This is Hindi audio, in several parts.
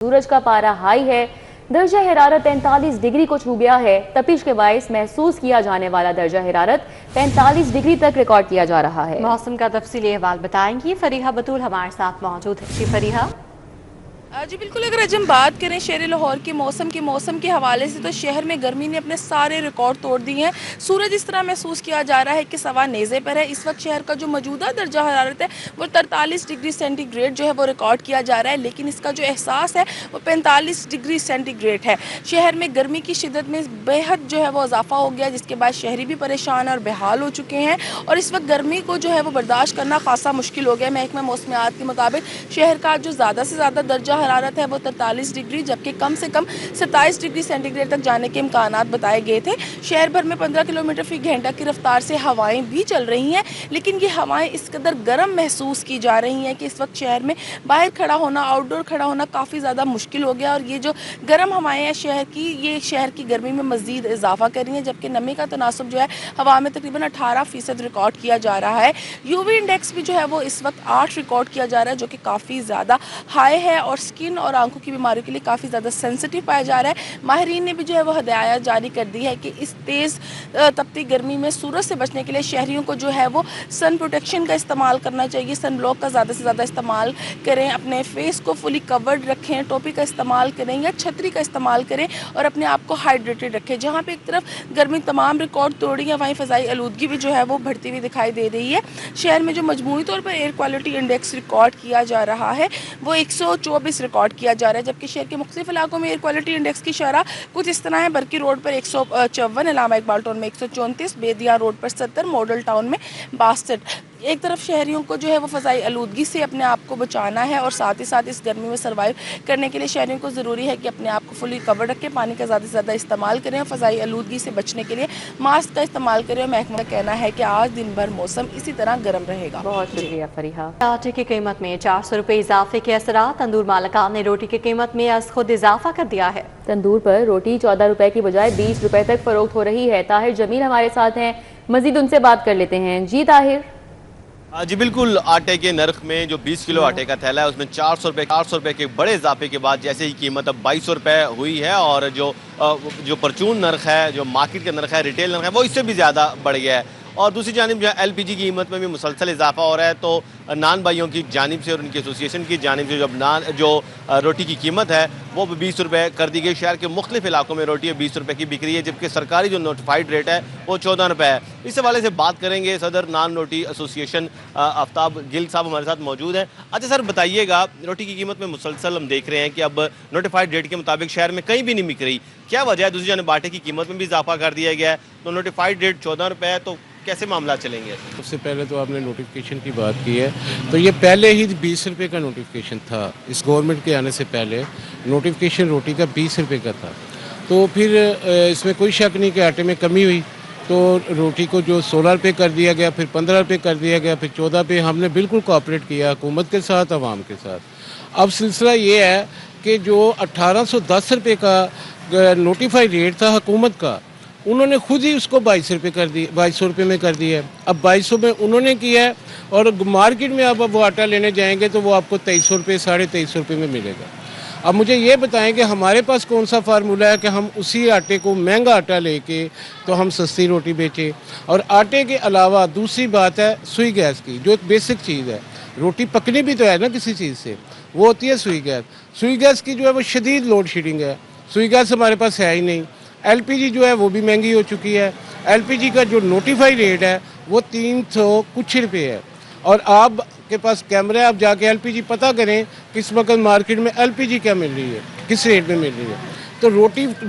सूरज का पारा हाई है। दर्जा हरारत 43 डिग्री को छू गया है। तपिश के बायस महसूस किया जाने वाला दर्जा हरारत 45 डिग्री तक रिकॉर्ड किया जा रहा है। मौसम का तफसीली अहवाल बताएंगी फरीहा बतूल हमारे साथ मौजूद है। जी फरीहा। जी बिल्कुल, अगर आज हम बात करें शहर लाहौर के मौसम के हवाले से तो शहर में गर्मी ने अपने सारे रिकॉर्ड तोड़ दिए हैं। सूरज इस तरह महसूस किया जा रहा है कि सवा नेज़े पर है। इस वक्त शहर का जो मौजूदा दर्जा हरारत है वो 43 डिग्री सेंटीग्रेड जो है वो रिकॉर्ड किया जा रहा है, लेकिन इसका जो एहसास है वो 45 डिग्री सेंटीग्रेड है। शहर में गर्मी की शिद्दत में बेहद जो है वो इजाफा हो गया, जिसके बाद शहरी भी परेशान और बेहाल हो चुके हैं और इस वक्त गर्मी को जो है वो बर्दाश्त करना खासा मुश्किल हो गया। महकमा मौसमियात के मुताबिक शहर का जो ज़्यादा से ज़्यादा दर्जा हरारत है वो 43 डिग्री जबकि कम से कम 27 डिग्री सेंटीग्रेड तक जाने के इम्कानात बताए गए थे। शहर भर में 15 किलोमीटर फी घंटा की रफ्तार से हवाएं भी चल रही हैं, लेकिन ये हवाएं इस कदर गर्म महसूस की जा रही हैं कि इस वक्त शहर में बाहर खड़ा होना, आउटडोर खड़ा होना काफ़ी ज़्यादा मुश्किल हो गया और ये जो गर्म हवाएं हैं शहर की, ये शहर की गर्मी में मज़ीद इजाफा कर रही हैं, जबकि नमी का तनासब जो है हवा में तकरीबन 18% रिकॉर्ड किया जा रहा है। यूवी इंडेक्स भी जो है वो इस वक्त 8 रिकॉर्ड किया जा रहा है, जो कि काफ़ी ज़्यादा हाई है और स्किन और आंखों की बीमारियों के लिए काफ़ी ज़्यादा सेंसिटिव पाया जा रहा है। माहिरीन ने भी जो है वो हदायत जारी कर दी है कि इस तेज़ तपती गर्मी में सूरज से बचने के लिए शहरियों को जो है वो सन प्रोटेक्शन का इस्तेमाल करना चाहिए, सन ब्लॉक का ज़्यादा से ज़्यादा इस्तेमाल करें, अपने फेस को फुली कवर्ड रखें, टोपी का इस्तेमाल करें या छतरी का इस्तेमाल करें और अपने आप को हाइड्रेटेड रखें। जहाँ पर एक तरफ गर्मी तमाम रिकॉर्ड तोड़ी है, वहीं फ़ज़ाई आलूदगी भी जो है वो बढ़ती हुई दिखाई दे रही है। शहर में जो मजमूई तौर पर एयर क्वालिटी इंडेक्स रिकॉर्ड किया जा रहा है वो 124 रिकॉर्ड किया जा रहा है, जबकि शहर के मुख्तलिफ इलाकों में एयर क्वालिटी इंडेक्स की शरह कुछ इस तरह है। बरकी रोड पर 154, इलामा इकबाल टाउन में 134, बेदिया रोड पर 70, मॉडल टाउन में 62। एक तरफ शहरियों को जो है वो फ़ज़ाई आलूदगी से अपने आप को बचाना है और साथ ही साथ इस गर्मी में सर्वाइव करने के लिए शहरियों को ज़रूरी है कि अपने आप को फुली कवर रखें, पानी का ज़्यादा से ज़्यादा इस्तेमाल करें और फ़ज़ाई आलूदगी से बचने के लिए मास्क का इस्तेमाल करें। और महकमा का कहना है कि आज दिन भर मौसम इसी तरह गर्म रहेगा। बहुत शुक्रिया फरीहा। आटे की कीमत में 400 रुपये इजाफे के असरात। तंदूर मालिकान ने रोटी की कीमत में आज खुद इजाफा कर दिया है। तंदूर पर रोटी 14 रुपए की बजाय 20 रुपए तक फरोख्त हो रही है। ताहिर जमील हमारे साथ हैं, मजीद उनसे बात कर लेते हैं। जी ताहिर। जी बिल्कुल, आटे के नर्ख में जो 20 किलो आटे का थैला है उसमें 400 रुपये के बड़े इजाफे के बाद जैसे ही कीमत अब 2200 रुपये हुई है और जो परचून नर्ख है, जो मार्केट का नर्ख है, रिटेल नर्ख है, वो इससे भी ज़्यादा बढ़ गया है। और दूसरी जानिब जो है LPG की कीमत में भी मुसलसल इजाफा हो रहा है। तो नान भाइयों की जानिब से और उनकी एसोसिएशन की जानिब से जो रोटी की कीमत है वो 20 रुपये कर दी गई। शहर के मुख्तलिफ इलाकों में रोटी 20 रुपये की बिक रही है, जबकि सरकारी जो नोटिफाइड रेट है वो 14 रुपये है। इस हवाले से बात करेंगे, सदर नान रोटी एसोसिएशन आफ्ताब गिल साहब हमारे साथ मौजूद हैं। अच्छा सर, बताइएगा, रोटी की कीमत में मुसलसल हम देख रहे हैं कि अब नोटिफाइड रेट के मुताबिक शहर में कहीं भी नहीं बिक रही, क्या वजह है? दूसरी जानिब आटे की कीमत में भी इजाफा कर दिया गया है, तो नोटिफाइड रेट 14 रुपये है, तो कैसे मामला चलेंगे? सबसे पहले तो आपने नोटिफिकेशन की बात की है, तो ये पहले ही 20 रुपये का नोटिफिकेशन था। इस गवर्नमेंट के आने से पहले नोटिफिकेशन रोटी का 20 रुपये का था। तो फिर इसमें कोई शक नहीं कि आटे में कमी हुई, तो रोटी को जो 16 रुपये कर दिया गया, फिर 15 रुपये कर दिया गया, फिर 14 रुपये। हमने बिल्कुल कोऑपरेट किया हुकूमत के साथ, आवाम के साथ। अब सिलसिला ये है कि जो 1810 रुपये का नोटिफाइड रेट था हुकूमत का, उन्होंने खुद ही उसको 22 रुपये कर दी, 2200 रुपये में कर दिया है। अब 2200 में उन्होंने किया है और मार्केट में आप वो आटा लेने जाएंगे तो वो आपको 2300 रुपये, 2350 रुपये में मिलेगा। अब मुझे ये बताएं कि हमारे पास कौन सा फार्मूला है कि हम उसी आटे को, महंगा आटा लेके तो हम सस्ती रोटी बेचें। और आटे के अलावा दूसरी बात है सुई गैस की, जो एक बेसिक चीज़ है। रोटी पकनी भी तो है ना किसी चीज़ से, वो होती है सुई गैस। सुई गैस की जो है वो शदीद लोड शेडिंग है, सुई गैस हमारे पास है ही नहीं। LPG जो है वो भी महंगी हो चुकी है। LPG का जो नोटिफाइड रेट है वो 300 कुछ रुपये है। और आपके पास कैमरा है, आप जाके LPG पता करें किस वक्त मार्केट में LPG क्या मिल रही है, किस रेट में मिल रही है। तो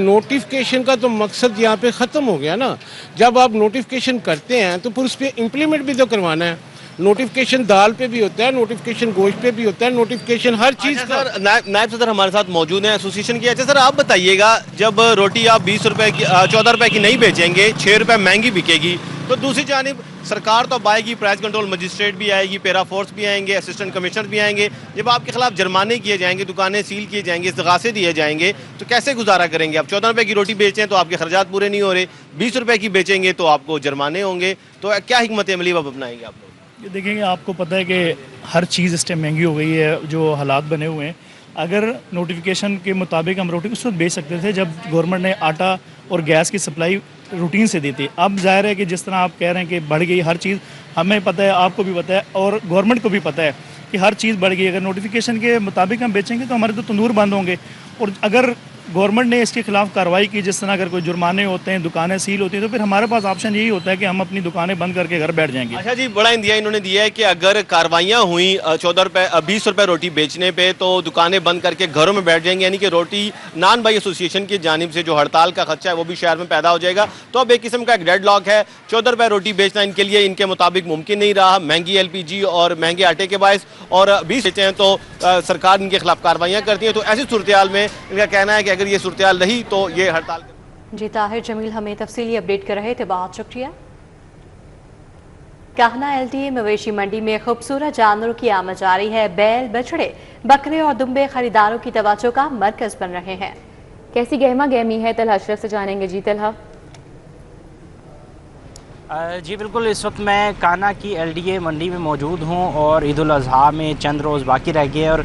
नोटिफिकेशन का तो मकसद यहाँ पे ख़त्म हो गया ना। जब आप नोटिफिकेशन करते हैं तो फिर उस पर इम्प्लीमेंट भी तो करवाना है। नोटिफिकेशन दाल पे भी होता है, नोटिफिकेशन गोश्त पे भी होता है, नोटिफिकेशन हर चीज़ का। सर, नायब सदर हमारे साथ मौजूद हैं एसोसिएशन की। अच्छा सर, आप बताइएगा, जब रोटी आप 20 रुपये की 14 रुपये की नहीं बेचेंगे, 6 रुपये महंगी बिकेगी, तो दूसरी जानिब सरकार तो आएगी, प्राइस कंट्रोल मजिस्ट्रेट भी आएगी, पैरा फोर्स भी आएंगे, असिस्टेंट कमिश्नर भी आएंगे। जब आपके खिलाफ जुर्माने किए जाएंगे, दुकानें सील किए जाएंगे, इस्तगासे दिए जाएंगे, तो कैसे गुजारा करेंगे? आप 14 रुपये की रोटी बेचें तो आपके खर्चात पूरे नहीं हो रहे, 20 रुपये की बेचेंगे तो आपको जुर्माने होंगे, तो क्या हिकमत अमली आप अपनाएंगे आप लोग? ये देखेंगे, आपको पता है कि हर चीज़ इस टाइम महंगी हो गई है, जो हालात बने हुए हैं। अगर नोटिफिकेशन के मुताबिक हम रोटी उस वक्त बेच सकते थे जब गवर्नमेंट ने आटा और गैस की सप्लाई रूटीन से दी थी। अब जाहिर है कि जिस तरह आप कह रहे हैं कि बढ़ गई हर चीज़, हमें पता है, आपको भी पता है और गवर्नमेंट को भी पता है कि हर चीज़ बढ़ गई। अगर नोटिफिकेशन के मुताबिक हम बेचेंगे तो हमारे तो तंदूर बंद होंगे। और अगर गवर्नमेंट ने इसके खिलाफ कार्रवाई की, जिस तरह अगर कोई जुर्माने होते हैं, दुकानें सील होती हैं, तो फिर हमारे पास ऑप्शन यही होता है कि हम अपनी दुकानें बंद करके घर बैठ जाएंगे। अच्छा जी, बड़ा इंदिया इन्होंने दिया है कि अगर कार्रवाइयाँ हुई 14 रुपये 20 रुपये रोटी बेचने पे तो दुकानें बंद करके घरों में बैठ जाएंगे, यानी कि रोटी नान भाई एसोसिएशन की जानिब से जो हड़ताल का खदशा है वो भी शहर में पैदा हो जाएगा। तो अब एक किस्म का एक डेडलॉक है। 14 रुपये रोटी बेचना इनके लिए इनके मुताबिक मुमकिन नहीं रहा, महंगी LPG और महंगे आटे के बायस, और 20 बेचते हैं तो सरकार इनके खिलाफ कार्रवाइयाँ करती है। तो ऐसी सूरत हाल में इनका कहना है कि अगर ये सूरत हाल रही तो ये हड़ताल। जी ताहिर जमील हमें तफसीली अपडेट कर रहे थे, बहुत शुक्रिया। काहना LTA मवेशी मंडी में खूबसूरत जानवरों की आमद जारी है। बैल, बछड़े, बकरे और दुम्बे खरीदारों की तवज्जो का मरकज बन रहे हैं। कैसी गहमा गहमी है, तलहा अशरफ से जानेंगे। जी तलहा। जी बिल्कुल, इस वक्त मैं काना की LDA मंडी में मौजूद हूं और ईद उल अज़हा में चंद रोज़ बाकी रह गए और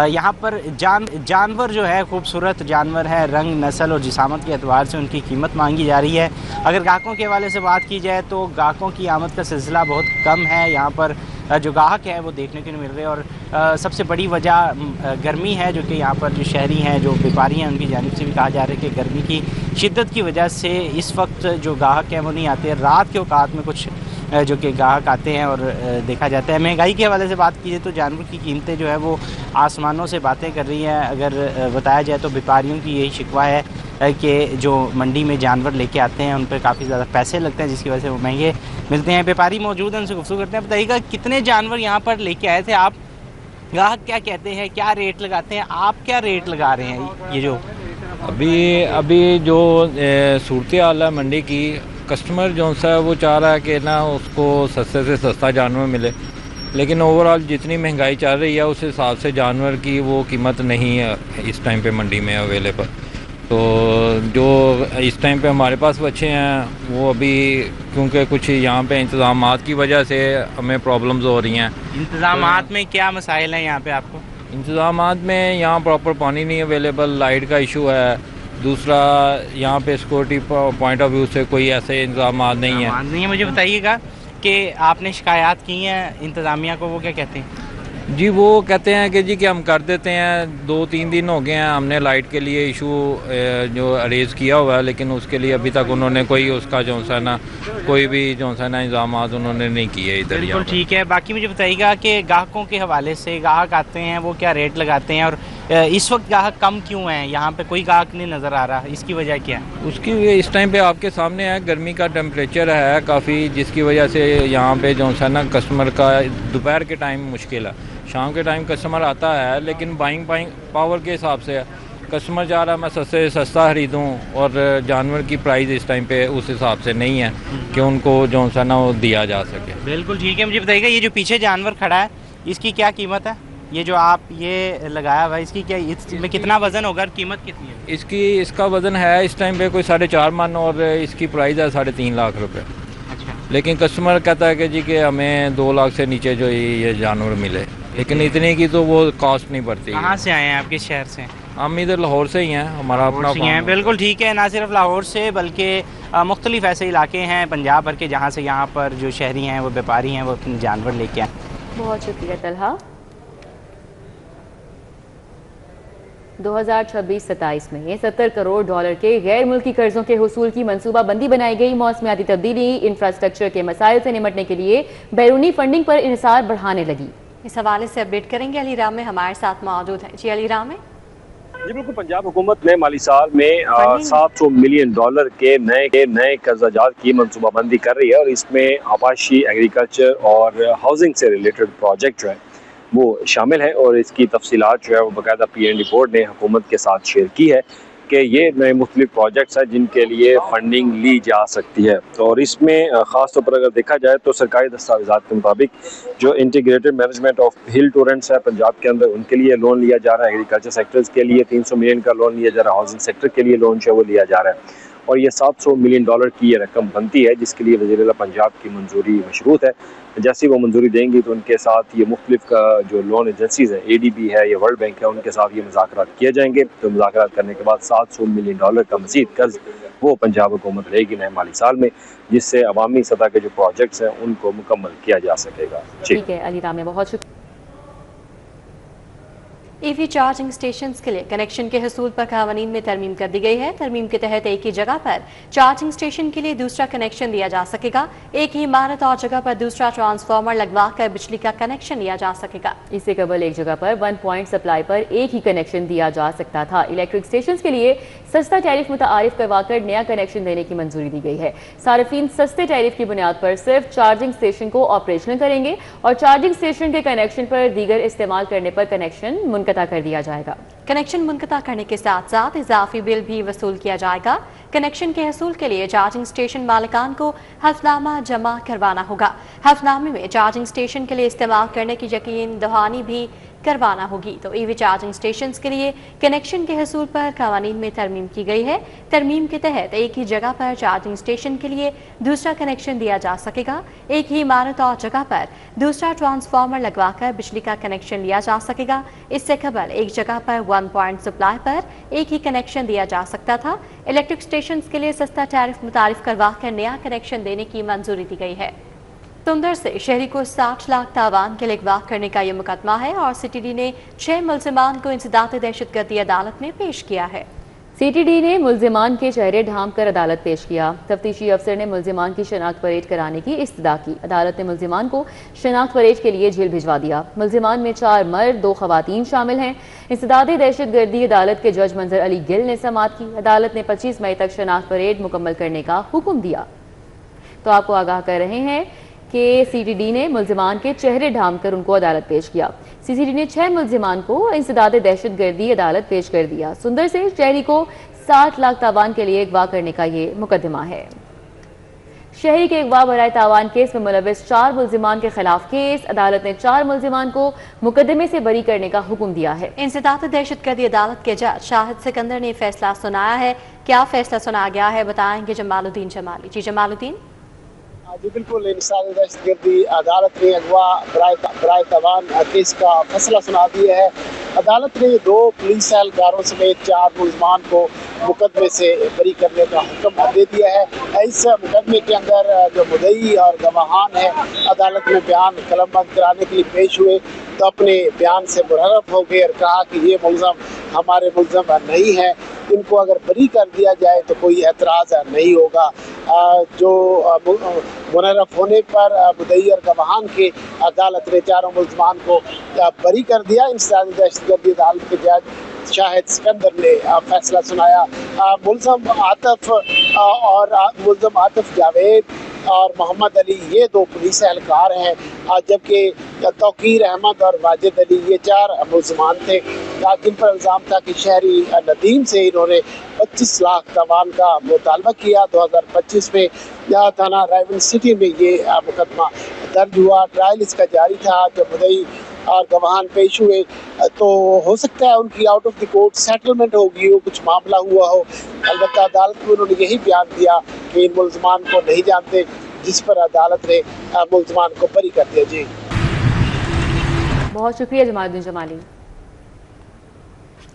यहाँ पर जानवर जो है खूबसूरत जानवर है, रंग, नस्ल और जिसामत के एतबार से उनकी कीमत मांगी जा रही है। अगर गाहकों के हवाले से बात की जाए तो गाहकों की आमद का सिलसिला बहुत कम है। यहाँ पर जो गाहक है वो देखने को नहीं मिल रहे और सबसे बड़ी वजह गर्मी है, जो कि यहाँ पर जो शहरी हैं, जो व्यापारी हैं, उनकी जानिब से भी कहा जा रहा है कि गर्मी की शिद्दत की वजह से इस वक्त जो गाहक हैं वो नहीं आते। रात के औकात में कुछ जो कि ग्राहक आते हैं और देखा जाता है। महंगाई के हवाले से बात कीजिए तो जानवर की कीमतें जो है वो आसमानों से बातें कर रही हैं। अगर बताया जाए तो व्यापारियों की यही शिकवा है कि जो मंडी में जानवर लेके आते हैं उन पर काफ़ी ज़्यादा पैसे लगते हैं, जिसकी वजह से वो महंगे मिलते हैं। व्यापारी मौजूद हैं, उनसे गुफ्तगू करते हैं। बताइएगा कितने जानवर यहाँ पर लेके आए थे आप, ग्राहक क्या कहते हैं, क्या रेट लगाते हैं, आप क्या रेट लगा रहे हैं? ये जो अभी जो सूरत हाल है मंडी की, कस्टमर जो सा वो चाह रहा है कि ना उसको सस्ते से सस्ता जानवर मिले, लेकिन ओवरऑल जितनी महंगाई चल रही है उस हिसाब से जानवर की वो कीमत नहीं है इस टाइम पे मंडी में अवेलेबल। तो जो इस टाइम पे हमारे पास बच्चे हैं वो अभी क्योंकि कुछ यहाँ पे इंतज़ामात की वजह से हमें प्रॉब्लम्स हो रही हैं। इंतज़ामात में क्या मसाइल हैं यहाँ पे आपको? इंतज़ामात में यहाँ प्रॉपर पानी नहीं अवेलेबल, लाइट का इशू है, दूसरा यहाँ पे सिक्योरिटी पॉइंट ऑफ व्यू से कोई ऐसे इंतजाम नहीं है। मुझे बताइएगा कि आपने शिकायत की हैं इंतज़ामिया को, वो क्या कहते हैं? जी वो कहते हैं कि हम कर देते हैं, 2-3 दिन हो गए हैं हमने लाइट के लिए इशू जो अरेज किया हुआ है, लेकिन उसके लिए अभी तक उन्होंने कोई उसका जो सा ना कोई भी जो सा ना इंतजाम उन्होंने नहीं किए इधर। बिल्कुल ठीक है। बाकी मुझे बताइएगा कि ग्राहकों के हवाले से, ग्राहक आते हैं वो क्या रेट लगाते हैं और इस वक्त ग्राहक कम क्यों हैं? यहाँ पे कोई ग्राहक नहीं नज़र आ रहा, इसकी वजह क्या है? उसकी इस टाइम पे आपके सामने है, गर्मी का टेम्परेचर है काफ़ी, जिसकी वजह से यहाँ पे जो सा ना कस्टमर का दोपहर के टाइम मुश्किल है। शाम के टाइम कस्टमर आता है लेकिन बाइंग पावर के हिसाब से कस्टमर चाह रहा है मैं सस्ते से सस्ता खरीदूँ, और जानवर की प्राइस इस टाइम पे उस हिसाब से नहीं है कि उनको जो सा ना वो दिया जा सके। बिल्कुल ठीक है। मुझे बताइएगा ये जो पीछे जानवर खड़ा है इसकी क्या कीमत है? ये जो आप ये लगाया हुआ है इसकी क्या, इसमें कितना वजन होगा और कीमत कितनी है? इसका वजन है इस टाइम पे कोई 4.5 मन और इसकी प्राइस है 3.5 लाख रुपए। अच्छा। लेकिन कस्टमर कहता है कि हमें 2 लाख से नीचे जो ये जानवर मिले, लेकिन इतने की तो वो कॉस्ट नहीं पड़ती। कहाँ से आए हैं आप, किस शहर से? हम इधर लाहौर से ही हैं, हमारा अपना फार्म है। बिल्कुल ठीक है। ना सिर्फ लाहौर से बल्कि मुख्तलिफ ऐसे इलाके हैं पंजाब भर के जहाँ से यहाँ पर जो शहरी हैं वो व्यापारी हैं वो अपने जानवर लेके आए। बहुत शुक्रिया तलहा। 2026-27 में 70 करोड़ डॉलर के गैर मुल्की कर्जों के हुसूल की मंसूबाबंदी बनाई गई। मौसमियाती तब्दीली, इंफ्रास्ट्रक्चर के मसाइल से निपटने के लिए बैरूनी फंडिंग पर इन्हिसार बढ़ाने लगी। इस हवाले से अपडेट करेंगे अली राम में हमारे साथ मौजूद है। जी अली राम में। जी बिल्कुल, पंजाब हुकूमत ने माली साल में 700 मिलियन डॉलर के नए कर्जाजात की मनसूबाबंदी कर रही है और इसमें आवाशी, एग्रीकल्चर और हाउसिंग से रिलेटेड प्रोजेक्ट जो है वो शामिल है। और इसकी तफसीलात जो है वो बाकायदा PND बोर्ड ने हुकूमत के साथ शेयर की है कि ये नए मुख्तलिफ प्रोजेक्ट्स हैं जिनके लिए फंडिंग ली जा सकती है। और इसमें ख़ास तौर पर अगर देखा जाए तो सरकारी दस्तावेज़ात के मुताबिक जो इंटीग्रेटेड मैनेजमेंट ऑफ हिल टोरेंट्स है पंजाब के अंदर, उनके लिए लोन लिया जा रहा है। एग्रीकल्चर सेक्टर्स के लिए 300 मिलियन का लोन लिया जा रहा है। हाउसिंग सेक्टर के लिए लोन जो है वो लिया जा रहा है। और ये $700 मिलियन की ये रकम बनती है, जिसके लिए वज़ीर आला पंजाब की मंजूरी मशरूत है। जैसे वो मंजूरी देंगी तो उनके साथ ये मुख्तलिफ का जो लोन एजेंसीज़ हैं, ADB है या वर्ल्ड बैंक है, उनके साथ ये मुज़ाकरात किए जाएंगे। तो मुज़ाकरात करने के बाद $700 मिलियन का मज़ीद कर्ज वो पंजाब हुकूमत लेगी नए माली साल में, जिससे अवामी सतह के जो प्रोजेक्ट्स हैं उनको मुकम्मल किया जा सकेगा। ठीक है अली राम, बहुत शुक्रिया। EV चार्जिंग स्टेशन के लिए कनेक्शन के हसूल पर कानून में तरमीम कर दी गई है। तरमीम के तहत एक ही जगह पर चार्जिंग स्टेशन के लिए दूसरा कनेक्शन दिया जा सकेगा। एक ही इमारत और जगह पर दूसरा ट्रांसफार्मर लगवा कर बिजली का कनेक्शन लिया जा सकेगा। इससे कबल एक जगह पर 1 पॉइंट सप्लाई पर एक ही कनेक्शन दिया जा सकता था। इलेक्ट्रिक स्टेशन के लिए सस्ता टैरिफ मुतारिफ करवाकर नया कनेक्शन देने की मंजूरी दी गई है। सार्फिन सस्ते टैरिफ की बुनियाद पर सिर्फ चार्जिंग स्टेशन को ऑपरेशनल करेंगे और चार्जिंग स्टेशन के कनेक्शन पर दीगर इस्तेमाल करने पर कनेक्शन मुनक़ता कर दिया जाएगा। कनेक्शन मुनक़ता करने के साथ साथ इजाफी बिल भी वसूल किया जाएगा। कनेक्शन के हसूल के लिए चार्जिंग स्टेशन मालिकान को हल्फनामा जमा करवाना होगा। हल्फनामे में चार्जिंग स्टेशन के लिए इस्तेमाल करने की यकीन दहानी भी करवाना होगी। तो EV चार्जिंग स्टेशन के लिए कनेक्शन के हसूल पर कानून में तरमीम की गई है। तरमीम के तहत एक ही जगह पर चार्जिंग स्टेशन के लिए दूसरा कनेक्शन दिया जा सकेगा। एक ही इमारत और जगह पर दूसरा ट्रांसफार्मर लगवाकर बिजली का कनेक्शन लिया जा सकेगा। इससे कबल एक जगह पर 1 पॉइंट सप्लाई पर एक ही कनेक्शन दिया जा सकता था। इलेक्ट्रिक स्टेशन के लिए सस्ता टैरिफ मुतारिफ करवा कर नया कनेक्शन देने की मंजूरी दी गई है। सुंदर से शहरी को 60 लाख तावान के लिए अगवा करने का ये मुकदमा है और CTD ने 6 मुल्जिमान को इंसदाद दहशतगर्दी अदालत में पेश किया है। CTD ने मुल्जिमान के चेहरे ढांप कर अदालत पेश किया। तफ्तीशी अफसर ने मुल्जिमान की शनाख्त परेड कराने की इस्तदा की। अदालत ने मुल्जिमान को शनाख्त परेड के लिए जेल भिजवा दिया। मुल्जिमान में 4 मर्द 2 खवातीन शामिल हैं। इंसदाद दहशतगर्दी अदालत के जज मंजर अली गिल ने समाअत की। अदालत ने 25 मई तक शनाख्त परेड मुकम्मल करने का हुक्म दिया। तो आपको आगाह कर रहे हैं कि CTD ने मुल्जिमान के चेहरे ढांप कर उनको अदालत पेश किया। CTD ने 6 मुल्जिमान को इंसदाद दहशतगर्दी अदालत पेश कर दिया। सुंदर से शहरी को 60 लाख तावान के लिए अगवा करने का ये मुकदमा है। शहरी के अगवा बराए तावान केस में मुलविस 4 मुल्जिमान के खिलाफ केस। अदालत ने 4 मुल्जिमान को मुकदमे से बरी करने का हुक्म दिया है। इंसदाद दहशतगर्दी अदालत के जज शाहिद सिकंदर ने फैसला सुनाया है। क्या फैसला सुनाया गया है बताएंगे जमालुद्दीन जमाली। जी जमालुद्दीन। जी बिल्कुल, इंसाद दहशतगर्दी अदालत ने अगवा बराए तावान केस का फैसला सुना दिया है। अदालत ने 2 पुलिस एहलकारों समेत 4 मुल्ज़मान को मुकदमे से बरी करने का हुक्म दे दिया है। इस मुकदमे के अंदर जो मुद्दई और गवाहान है अदालत में बयान कलमबंद कराने के लिए पेश हुए तो अपने बयान से मुहर्रफ हो गए और कहा कि ये मुल्ज़म हमारे मुल्ज़म नहीं है, इनको अगर बरी कर दिया जाए तो कोई एतराज़ नहीं होगा। जो मुनर्रफ होने पर मुद्दई और गवाहान के अदालत ने 4 मुल्ज़मान को बरी कर दिया। इंसदाद दहशतगर्दी अदालत के जज शाहिद सिकंदर ने फैसला सुनाया। मुल्ज़म आतिफ जावेद और मोहम्मद अली ये 2 पुलिस एहलकार हैं, जबकि तौकीर अहमद और वाजिद अली ये 4 मुल्ज़मान थे जिन पर इल्ज़ाम था कि शहरी नदीम से इन्होंने 25 लाख तावान का मुतालबा किया। 2025 में थाना रावलपिंडी में ये मुकदमा दर्ज हुआ। ट्रायल इसका जारी था। जब मुद्दई और गवाहान पेश हुए तो हो सकता है उनकी out of the court settlement होगी, वो कुछ मामला हुआ हो। अलबत्ता अदालत में उन्होंने यही बयान दिया कि इन मुल्ज़मान को नहीं जानते, जिस पर अदालत ने मुल्ज़मान को बरी कर दिया। जी बहुत शुक्रिया जमालुद्दीन जमाली।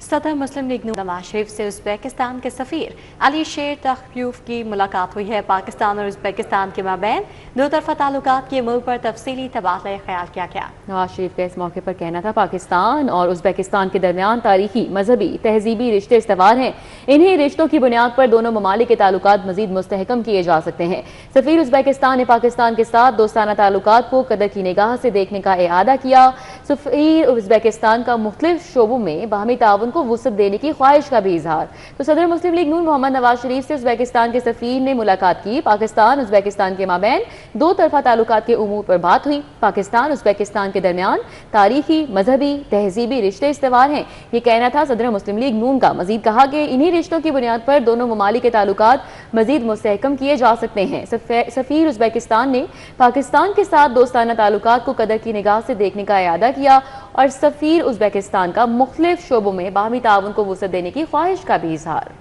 सदर मुस्लिम लीग नवाज शरीफ से उज़्बेकिस्तान के सफ़ीर अली शेर तख्यूफ की मुलाकात हुई है। पाकिस्तान और उज़्बेकिस्तान के माबैन 2 तरफ़ा ताल्लुकात के अमूर पर तफसीली तबादला ख्याल किया गया। नवाज शरीफ का इस मौके पर कहना था पाकिस्तान और उज़्बेकिस्तान के दरमियान तारीखी, मजहबी, तहजीबी रिश्ते इस्तवार हैं। इन्हीं रिश्तों की बुनियाद पर दोनों ममालिक के ताल्लुकात मजीद मुस्तहकम किए जा सकते हैं। सफ़ीर उज़्बेकिस्तान ने पाकिस्तान के साथ दोस्ताना ताल्लुकात को कदर की निगाह से देखने का इआदा किया। सफ़ीर उज़्बेकिस्तान का मुख्तलिफ शोबों में बाहमी ताउन को वुसअत देने की ख्वाहिश का भी इजहार। तो सदर मुस्लिम लीग नून मोहम्मद नवाज शरीफ से उज़्बेकिस्तान के सफ़ीर ने मुलाकात की। पाकिस्तान उज़्बेकिस्तान के माबैन 2 तरफ़ा ताल्लुकात के उमूर पर बात हुई। पाकिस्तान उज़्बेकिस्तान के दरमियान तारीखी, मजहबी, तहजीबी रिश्ते इस्तवार हैं, ये कहना था सदर मुस्लिम लीग नून का। मजीद कहा कि इन्हीं रिश्तों की बुनियाद पर दोनों ममालिक के ताल्लुकात मजीद मुस्तहकम किए जा सकते हैं। सफ़ीर उज़्बेकिस्तान ने पाकिस्तान के साथ दोस्ताना ताल्लुकात को कदर की निगाह से देखने का इरादा किया और सफ़ीर उज़्बेकिस्तान का मुख्तलिफ शोबों में बाहमी ताउन को वुसअत देने की ख्वाहिश का भी इजहार।